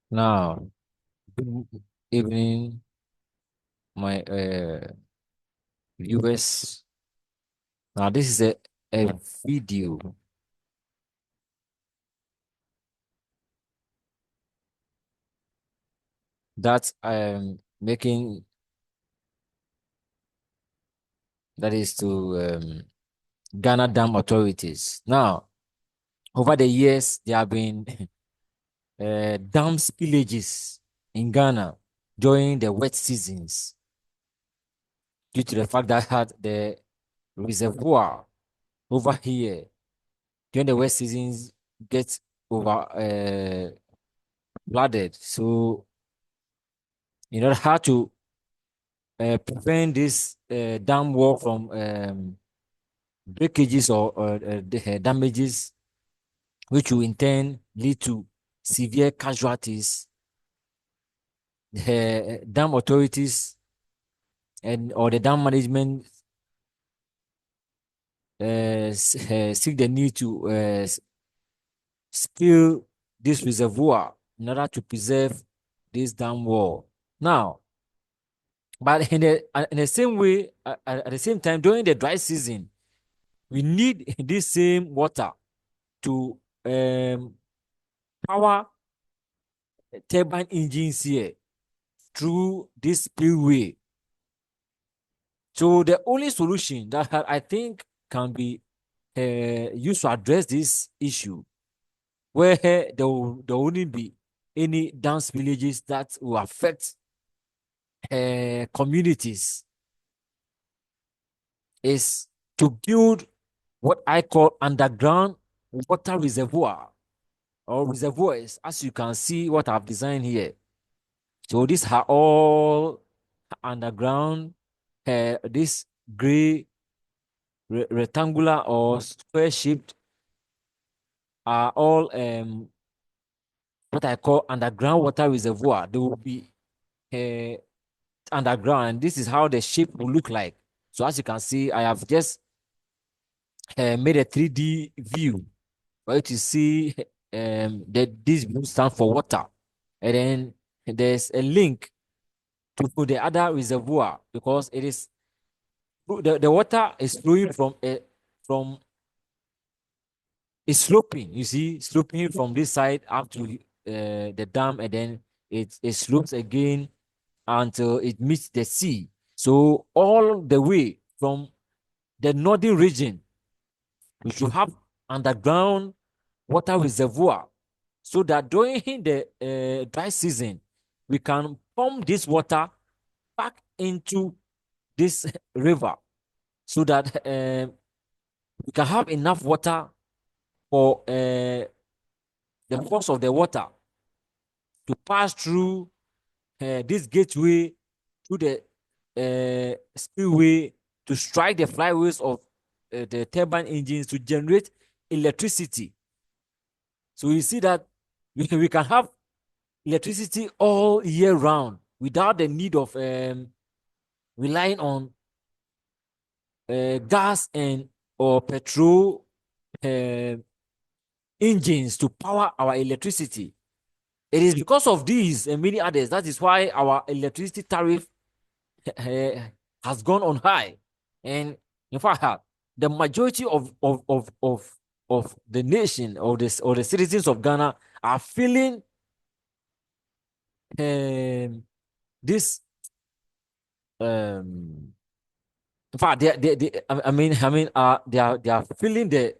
Now, good evening, my viewers. Now, this is a video that I'm making, that is to Ghana dam authorities. Now, over the years, there have been dam spillages in Ghana during the wet seasons due to the fact that had the reservoir over here during the wet seasons gets over flooded. So in order how to prevent this dam wall from breakages or damages, which will in turn lead to severe casualties, the dam authorities and or the dam management seek the need to spill this reservoir in order to preserve this dam wall. Now, but in the same way, at the same time, during the dry season, we need this same water to power turbine engines here through this spillway. So the only solution that I think can be used to address this issue, where there wouldn't be any dance villages that will affect communities, is to build what I call underground water reservoir or reservoirs, as you can see what I've designed here. So these are all underground, this gray rectangular or square shaped are all what I call underground water reservoir. They will be uh, underground, and this is how the shape will look like. So as you can see, I have just made a 3D view for you to see that this blue stands for water. And then there's a link to the other reservoir because it is the water is flowing from it's sloping, you see, sloping from this side up to the dam, and then it slopes again until it meets the sea. So all the way from the northern region, we should have underground water reservoir so that during the dry season, we can pump this water back into this river so that we can have enough water for the force of the water to pass through this gateway through the spillway to strike the flywheels of the turbine engines to generate electricity. So you see that we can have electricity all year round without the need of relying on gas and or petrol engines to power our electricity. It is because of these and many others that is why our electricity tariff has gone on high. And in fact, the majority of the nation or the citizens of Ghana are feeling this in fact they are feeling the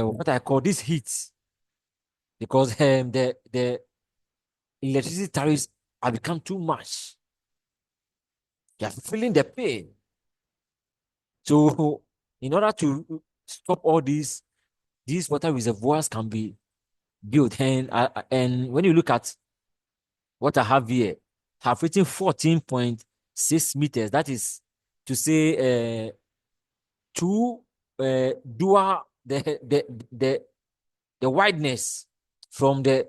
what I call this heat because the electricity tariffs have become too much. They are feeling the pain. So in order to stop all these water reservoirs can be built. And when you look at what I have here, I have written 14.6 meters. That is to say two dual the wideness from the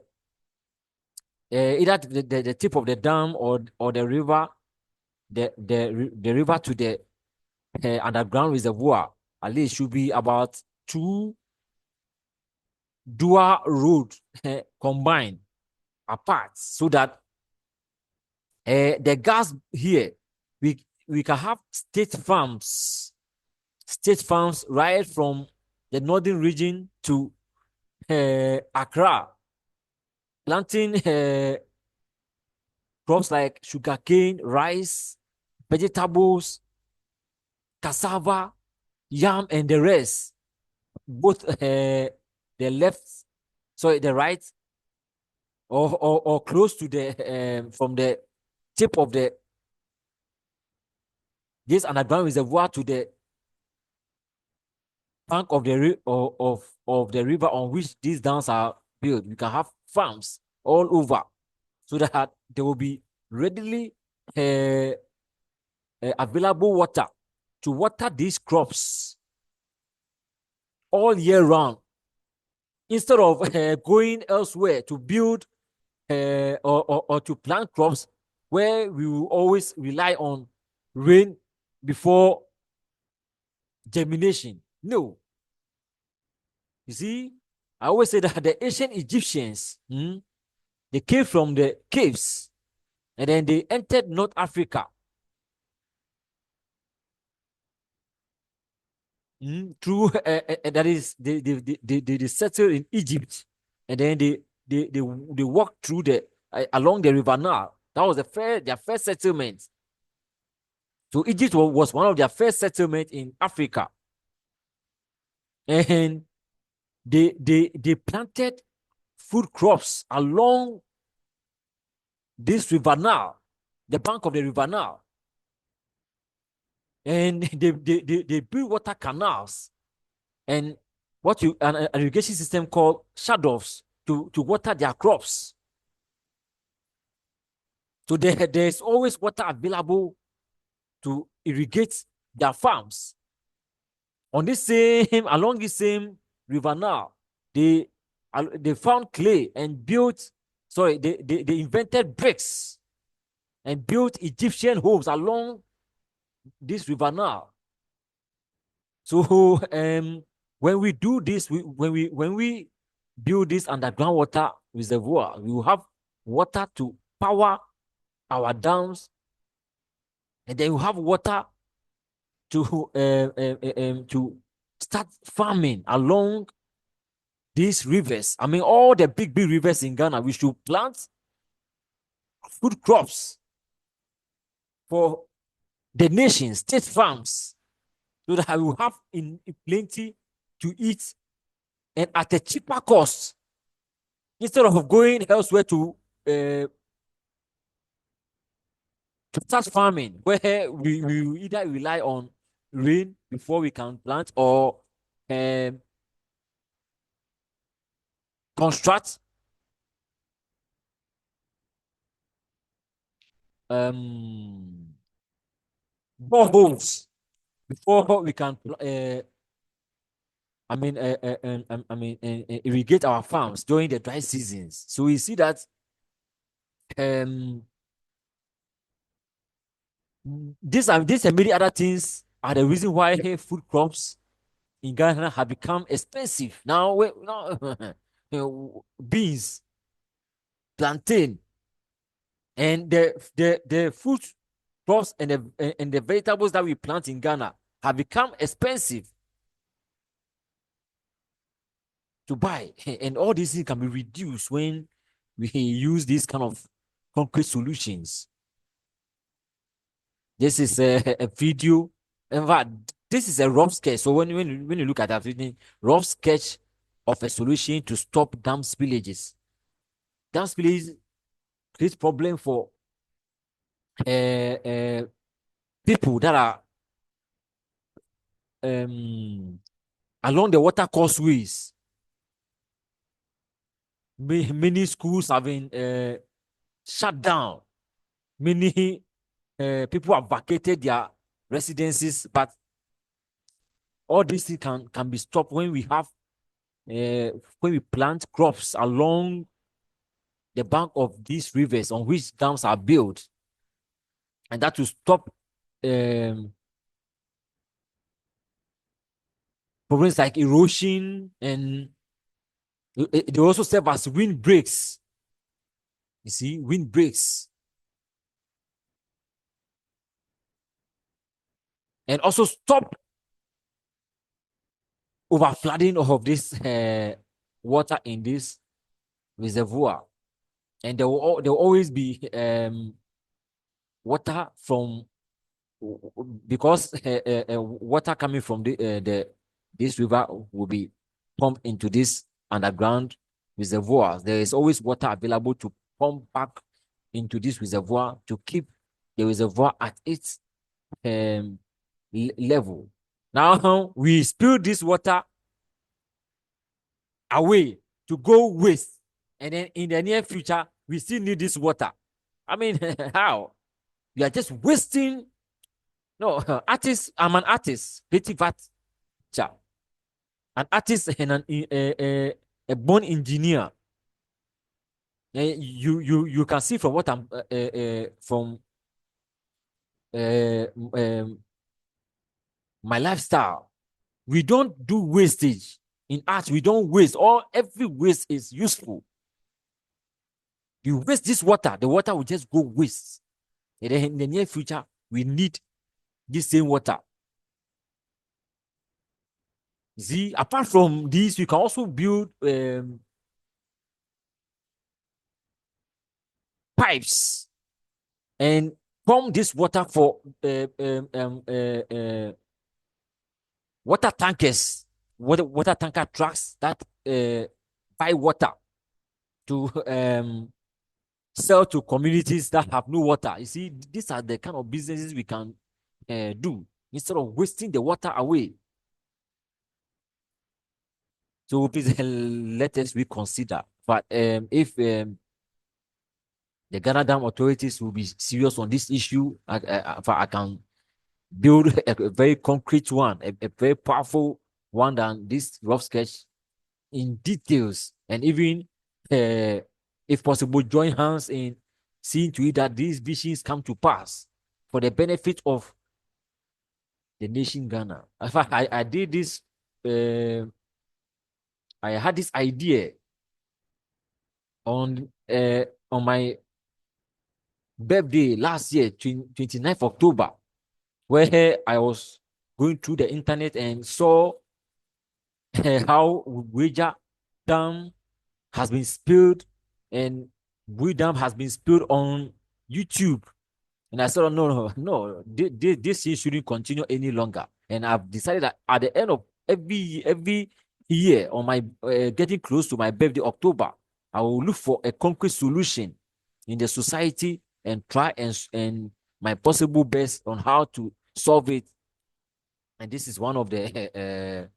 either the tip of the dam or the river, the river to the underground reservoir. At least should be about dual road combined apart, so that the gas here, we can have state farms right from the northern region to Accra, planting crops like sugarcane, rice, vegetables, cassava, yam, and the rest. Both the left, sorry, the right, or close to the from the tip of the this underground reservoir to the bank of the of the river on which these dams are built. We can have farms all over, so that there will be readily available water to water these crops all year round, instead of going elsewhere to build or to plant crops where we will always rely on rain before germination. No. You see, I always say that the ancient Egyptians, they came from the caves and then they entered North Africa through that is they settled in Egypt, and then they walked through the along the river Nile. That was their first settlement. So Egypt was one of their first settlements in Africa, and they planted food crops along this river Nile, the bank of the river Nile, and they built water canals and an irrigation system called shadows to water their crops. So there's always water available to irrigate their farms. Along the same river Nile, they found clay and they invented bricks and built Egyptian homes along this river Nile. So when we do this, when we build this underground water reservoir, we will have water to power our dams, and then we have water to start farming along these rivers. I mean, all the big rivers in Ghana, we should plant food crops for the nation, state farms, so that we will have in plenty to eat and at a cheaper cost, instead of going elsewhere to start farming, where we either rely on rain before we can plant, or construct boreholes before we can irrigate our farms during the dry seasons. So we see that these and many other things are the reason why food crops in Ghana have become expensive. Now, beans, plantain, and the food crops and the vegetables that we plant in Ghana have become expensive to buy. And all these things can be reduced when we use these kind of concrete solutions. This is a video. In fact, this is a rough sketch. So when you look at that, rough sketch of a solution to stop dam spillages. Dam spillages create problem for people that are along the water causeways. Many schools have been shut down. Many people have vacated their residences, but all these things can be stopped when we have when we plant crops along the bank of these rivers on which dams are built, and that will stop problems like erosion and They also serve as windbreaks. You see, windbreaks, and also stop overflooding of this water in this reservoir. And there will always be water from, because water coming from the this river will be pumped into this underground reservoirs. There is always water available to pump back into this reservoir to keep the reservoir at its level. Now we spill this water away to go waste, and then in the near future we still need this water. I mean, how? We are just wasting. No, artist. I'm an artist, creative art child, an artist and a born engineer. You can see from what I'm from my lifestyle. We don't do wastage in art. We don't waste. Every waste is useful. You waste this water, the water will just go waste. And then in the near future, we need this same water. See, apart from this, we can also build pipes and pump this water for water tankers, water tanker trucks that buy water to sell to communities that have no water. You see, these are the kind of businesses we can do instead of wasting the water away. So please let us reconsider. But if the Ghana Dam authorities will be serious on this issue, I can build a very concrete one, a very powerful one than this rough sketch in details, and even, if possible, join hands in seeing to it that these visions come to pass for the benefit of the nation Ghana. In fact, I did this. I had this idea on my birthday last year, 29th October, where I was going through the internet and saw how Weija Dam has been spilled, and Weija Dam has been spilled on YouTube. And I said, no, this thing shouldn't continue any longer. And I've decided that at the end of every year, on my getting close to my birthday, October, I will look for a concrete solution in the society and try and my possible best on how to solve it. And this is one of the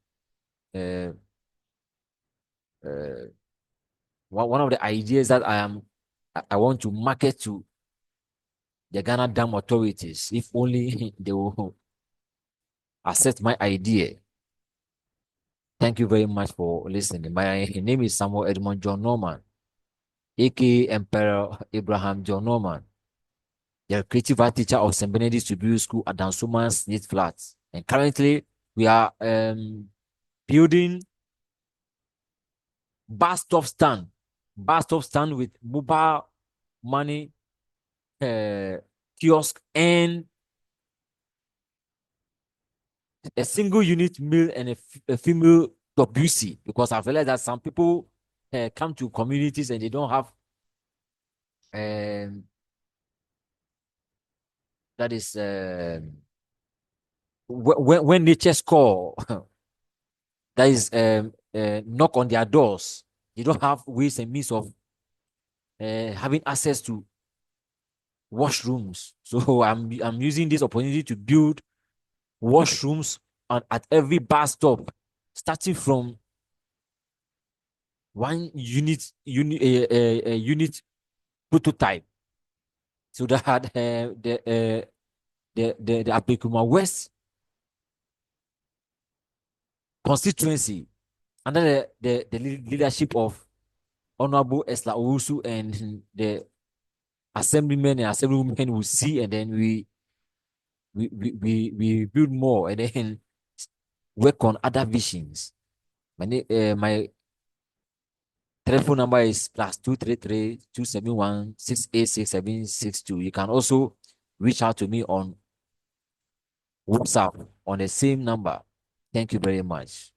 one of the ideas that I want to market to the Ghana Dam authorities, if only they will accept my idea. Thank you very much for listening. My name is Samuel Edmund John Norman, aka Emperor Abraham John Norman, the creative art teacher of St. Benedict's Tribute School at Dansoman Snake Flats. And currently, we are building bus stop stand with mobile money kiosk and a single unit male and a female WC, because I've realized that some people come to communities and they don't have that is when nature's call that is knock on their doors, they don't have ways and means of having access to washrooms. So I'm using this opportunity to build washrooms at every bus stop, starting from one unit prototype, so that the Apekuma West constituency, under the leadership of Honorable Esla Owusu and the assemblymen and assemblywomen, will see, and then we build more and then work on other visions. My telephone number is +233 271 686 762. You can also reach out to me on WhatsApp on the same number. Thank you very much.